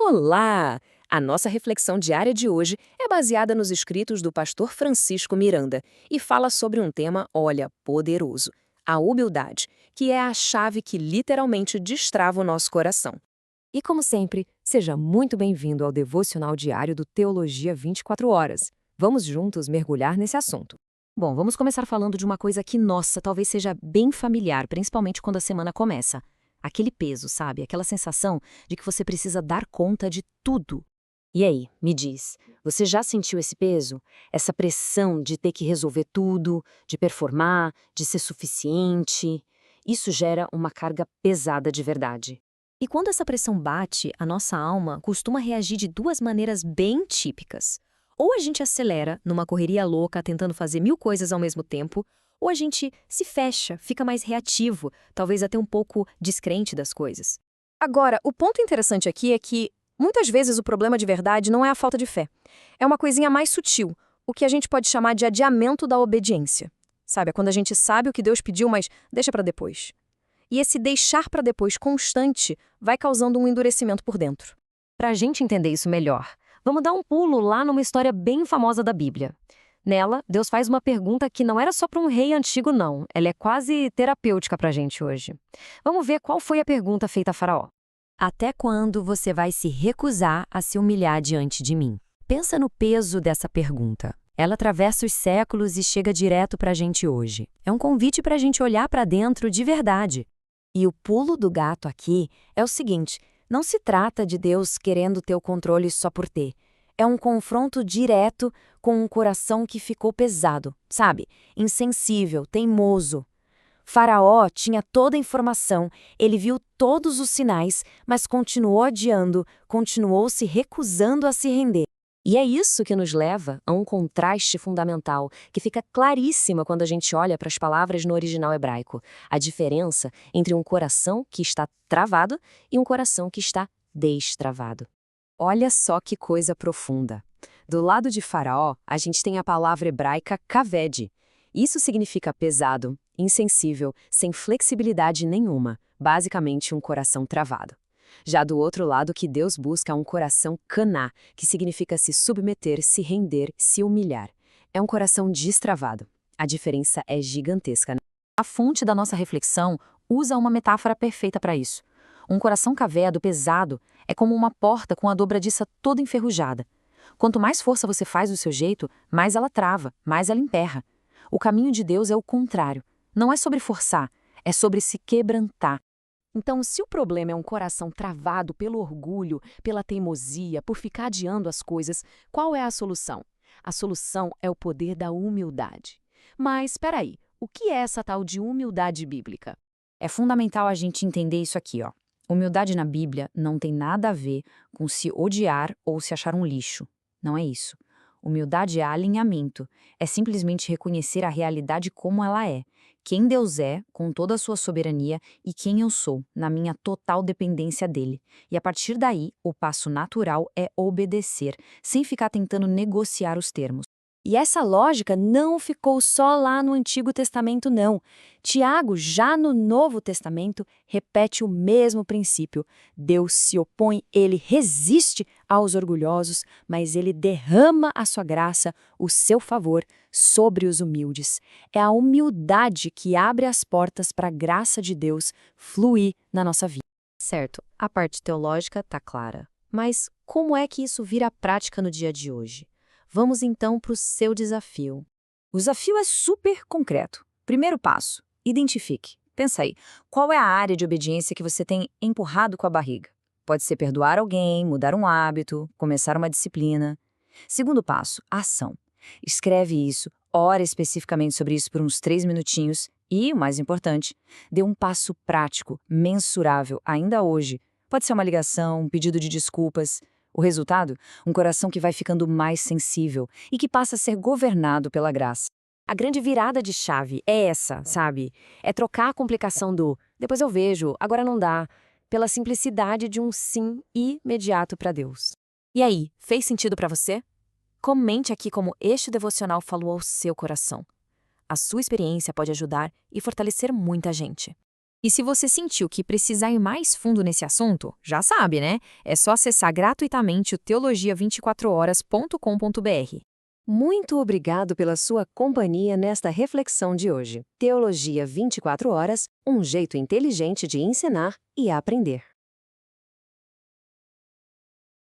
Olá! A nossa reflexão diária de hoje é baseada nos escritos do pastor Francisco Miranda e fala sobre um tema, olha, poderoso: a humildade, que é a chave que literalmente destrava o nosso coração. E como sempre, seja muito bem-vindo ao devocional diário do Teologia 24 Horas. Vamos juntos mergulhar nesse assunto. Bom, vamos começar falando de uma coisa que, nossa, talvez seja bem familiar, principalmente quando a semana começa. Aquele peso, sabe? Aquela sensação de que você precisa dar conta de tudo. E aí, me diz, você já sentiu esse peso? Essa pressão de ter que resolver tudo, de performar, de ser suficiente? Isso gera uma carga pesada de verdade. E quando essa pressão bate, a nossa alma costuma reagir de duas maneiras bem típicas. Ou a gente acelera, numa correria louca, tentando fazer mil coisas ao mesmo tempo, ou a gente se fecha, fica mais reativo, talvez até um pouco descrente das coisas. Agora, o ponto interessante aqui é que, muitas vezes, o problema de verdade não é a falta de fé. É uma coisinha mais sutil, o que a gente pode chamar de adiamento da obediência. Sabe, é quando a gente sabe o que Deus pediu, mas deixa para depois. E esse deixar para depois constante vai causando um endurecimento por dentro. Para a gente entender isso melhor, vamos dar um pulo lá numa história bem famosa da Bíblia. Nela, Deus faz uma pergunta que não era só para um rei antigo, não. Ela é quase terapêutica para a gente hoje. Vamos ver qual foi a pergunta feita a Faraó. Até quando você vai se recusar a se humilhar diante de mim? Pensa no peso dessa pergunta. Ela atravessa os séculos e chega direto para a gente hoje. É um convite para a gente olhar para dentro de verdade. E o pulo do gato aqui é o seguinte: não se trata de Deus querendo ter o controle só por ter. É um confronto direto com um coração que ficou pesado, sabe? Insensível, teimoso. Faraó tinha toda a informação, ele viu todos os sinais, mas continuou adiando, continuou se recusando a se render. E é isso que nos leva a um contraste fundamental, que fica claríssima quando a gente olha para as palavras no original hebraico. A diferença entre um coração que está travado e um coração que está destravado. Olha só que coisa profunda. Do lado de Faraó, a gente tem a palavra hebraica kaved. Isso significa pesado, insensível, sem flexibilidade nenhuma, basicamente um coração travado. Já do outro lado, que Deus busca um coração caná, que significa se submeter, se render, se humilhar. É um coração destravado. A diferença é gigantesca, né? A fonte da nossa reflexão usa uma metáfora perfeita para isso. Um coração caveado, pesado, é como uma porta com a dobradiça toda enferrujada. Quanto mais força você faz do seu jeito, mais ela trava, mais ela emperra. O caminho de Deus é o contrário. Não é sobre forçar, é sobre se quebrantar. Então, se o problema é um coração travado pelo orgulho, pela teimosia, por ficar adiando as coisas, qual é a solução? A solução é o poder da humildade. Mas, espera aí, o que é essa tal de humildade bíblica? É fundamental a gente entender isso aqui, ó. Humildade na Bíblia não tem nada a ver com se odiar ou se achar um lixo. Não é isso. Humildade é alinhamento. É simplesmente reconhecer a realidade como ela é. Quem Deus é, com toda a sua soberania, e quem eu sou, na minha total dependência dele. E a partir daí, o passo natural é obedecer, sem ficar tentando negociar os termos. E essa lógica não ficou só lá no Antigo Testamento, não. Tiago, já no Novo Testamento, repete o mesmo princípio. Deus se opõe, ele resiste aos orgulhosos, mas ele derrama a sua graça, o seu favor, sobre os humildes. É a humildade que abre as portas para a graça de Deus fluir na nossa vida. Certo, a parte teológica está clara. Mas como é que isso vira prática no dia de hoje? Vamos então para o seu desafio. O desafio é super concreto. Primeiro passo, identifique. Pensa aí, qual é a área de obediência que você tem empurrado com a barriga? Pode ser perdoar alguém, mudar um hábito, começar uma disciplina. Segundo passo, ação. Escreve isso, ora especificamente sobre isso por uns 3 minutinhos e, o mais importante, dê um passo prático, mensurável, ainda hoje. Pode ser uma ligação, um pedido de desculpas. O resultado? Um coração que vai ficando mais sensível e que passa a ser governado pela graça. A grande virada de chave é essa, sabe? É trocar a complicação do "depois eu vejo, agora não dá", pela simplicidade de um sim imediato para Deus. E aí, fez sentido para você? Comente aqui como este devocional falou ao seu coração. A sua experiência pode ajudar e fortalecer muita gente. E se você sentiu que precisar ir mais fundo nesse assunto, já sabe, né? É só acessar gratuitamente o teologia24horas.com.br. Muito obrigado pela sua companhia nesta reflexão de hoje. Teologia 24 horas, um jeito inteligente de ensinar e aprender.